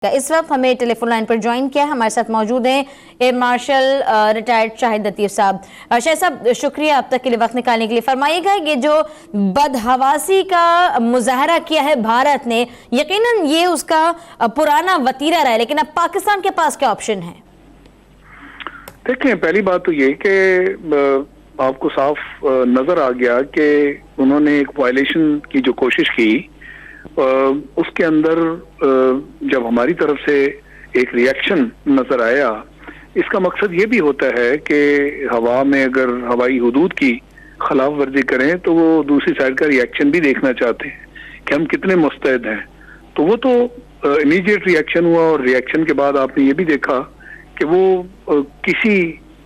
اس وقت ہمیں ٹیلی phone line پر join کیا ہے، ہمارے ساتھ موجود ہیں ایئر مارشل ریٹائرڈ شاہد لطیف صاحب۔ شاہد صاحب شکریہ آپ تک کے لیے وقت نکالنے کے لیے۔ فرمائیے گا یہ جو بدحواسی کا مظاہرہ کیا ہے بھارت نے، یقیناً یہ اس کا پرانا وتیرہ رہا ہے، لیکن اب پاکستان کے پاس کیا آپشن ہے؟ دیکھیں، پہلی بات تو یہ کہ آپ کو صاف نظر آ گیا کہ انہوں نے ایک وائلیشن کی جو کوشش کی، اس کے اندر جب ہماری طرف سے ایک ریاکشن نظر آیا، اس کا مقصد یہ بھی ہوتا ہے کہ ہوا میں اگر ہوائی حدود کی خلاف ورزی کریں تو وہ دوسری سائڈ کا ریاکشن بھی دیکھنا چاہتے ہیں کہ ہم کتنے مستعد ہیں۔ تو وہ تو امیڈیٹ ریاکشن ہوا، اور ریاکشن کے بعد آپ نے یہ بھی دیکھا کہ وہ کسی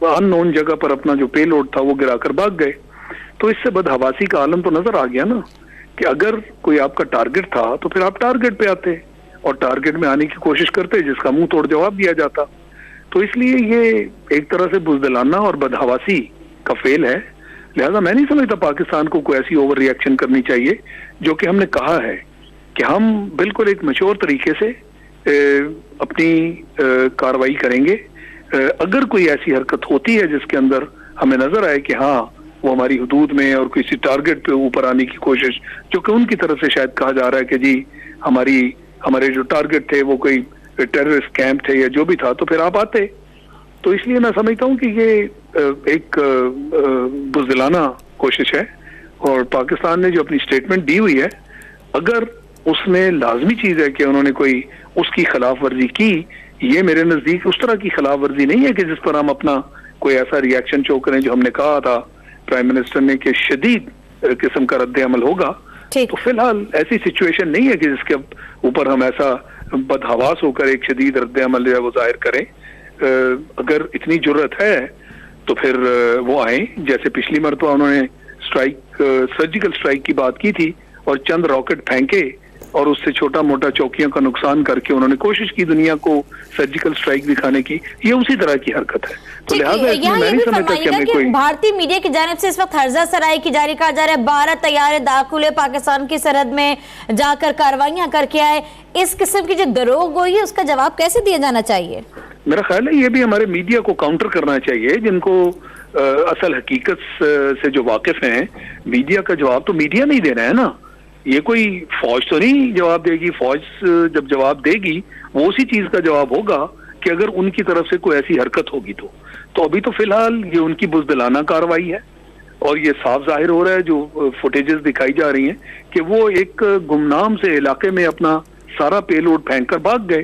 ان نون جگہ پر اپنا جو پے لوڈ تھا وہ گرا کر بھاگ گئے۔ تو اس سے بدحواسی کا عالم تو نظر آ گیا نا کہ اگر کوئی آپ کا ٹارگٹ تھا تو پھر آپ ٹارگٹ پہ آتے اور ٹارگٹ میں آنے کی کوشش کرتے، جس کا منہ توڑ جواب دیا جاتا۔ تو اس لیے یہ ایک طرح سے بزدلانہ اور بدحواسی کا فعل ہے۔ لہذا میں نہیں سمجھتا پاکستان کو کوئی ایسی اوور ریاکشن کرنی چاہیے، جو کہ ہم نے کہا ہے کہ ہم بالکل ایک میچور طریقے سے اپنی کارروائی کریں گے۔ اگر کوئی ایسی حرکت ہوتی ہے جس کے اندر ہمیں نظر آئے کہ ہاں وہ ہماری حدود میں اور کسی ٹارگٹ پہ اوپر آنے کی کوشش، جو کہ ان کی طرف سے شاید کہا جا رہا ہے کہ جی ہمارے جو ٹارگٹ تھے وہ کوئی ٹیررسٹ کیمپ تھے یا جو بھی تھا، تو پھر آپ آتے۔ تو اس لیے میں سمجھتا ہوں کہ یہ ایک بزدلانہ کوشش ہے، اور پاکستان نے جو اپنی سٹیٹمنٹ دی ہوئی ہے، اگر اس میں لازمی چیز ہے کہ انہوں نے کوئی اس کی خلاف ورزی کی، یہ میرے نزدیک اس طرح کی خلاف ورزی نہیں ہے کہ جس پر ہم اپنا کوئی ایسا ریاکشن شو کریں جو ہم نے کہا تھا پرائم منسٹر نے کہ شدید قسم کا رد عمل ہوگا۔ تو فی الحال ایسی سچویشن نہیں ہے کہ جس کے اوپر ہم ایسا بدحواس ہو کر ایک شدید رد عمل جو ہے وہ ظاہر کریں۔ اگر اتنی جرت ہے تو پھر وہ آئیں، جیسے پچھلی مرتبہ انہوں نے سرجیکل اسٹرائک کی بات کی تھی اور چند راکٹ پھینکے اور اس سے چھوٹا موٹا چوکیوں کا نقصان کر کے انہوں نے کوشش کی دنیا کو سرجیکل اسٹرائک دکھانے کی، یہ اسی طرح کی حرکت ہے۔ تو لہٰذا میں نہیں سمجھتا کہ ہمیں کوئی بھارتی میڈیا کی جانب سے اس وقت ہرزہ سرائی کی جاری کہا جا رہا ہے 12 طیارے داخل پاکستان کی سرحد میں جا کر کارروائیاں کر کے آئے۔ اس قسم کی جو دروغ گوئی ہے اس کا جواب کیسے دیا جانا چاہیے؟ میرا خیال ہے یہ بھی ہمارے میڈیا کو کاؤنٹر کرنا چاہیے، جن کو اصل حقیقت سے جو واقف ہیں۔ میڈیا کا جواب تو میڈیا نہیں دینا ہے نا، یہ کوئی فوج تو نہیں جواب دے گی۔ فوج جب جواب دے گی وہ اسی چیز کا جواب ہوگا کہ اگر ان کی طرف سے کوئی ایسی حرکت ہوگی تو ابھی تو فی الحال یہ ان کی بزدلانہ کارروائی ہے، اور یہ صاف ظاہر ہو رہا ہے جو فوٹیجز دکھائی جا رہی ہیں کہ وہ ایک گمنام سے علاقے میں اپنا سارا پے لوڈ پھینک کر بھاگ گئے۔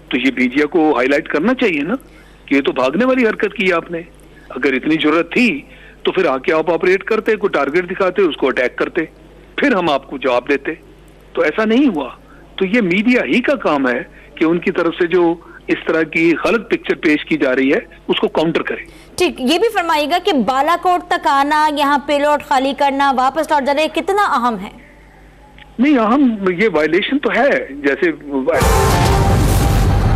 تو یہ میڈیا کو ہائی لائٹ کرنا چاہیے نا کہ یہ تو بھاگنے والی حرکت کی آپ نے۔ اگر اتنی ضرورت تھی تو پھر آ کے آپ آپریٹ کرتے، کوئی ٹارگٹ دکھاتے، اس کو اٹیک کرتے، پھر ہم آپ کو جواب دیتے۔ تو ایسا نہیں ہوا۔ تو یہ میڈیا ہی کا کام ہے کہ ان کی طرف سے جو اس طرح کی غلط پکچر پیش کی جا رہی ہے اس کو کاؤنٹر کرے۔ ٹھیک، یہ بھی فرمائیے گا کہ بالا کوٹ تک آنا، یہاں پے لوڈ خالی کرنا، واپس لوٹ جانا، کتنا اہم ہے؟ نہیں، اہم یہ وائلیشن تو ہے، جیسے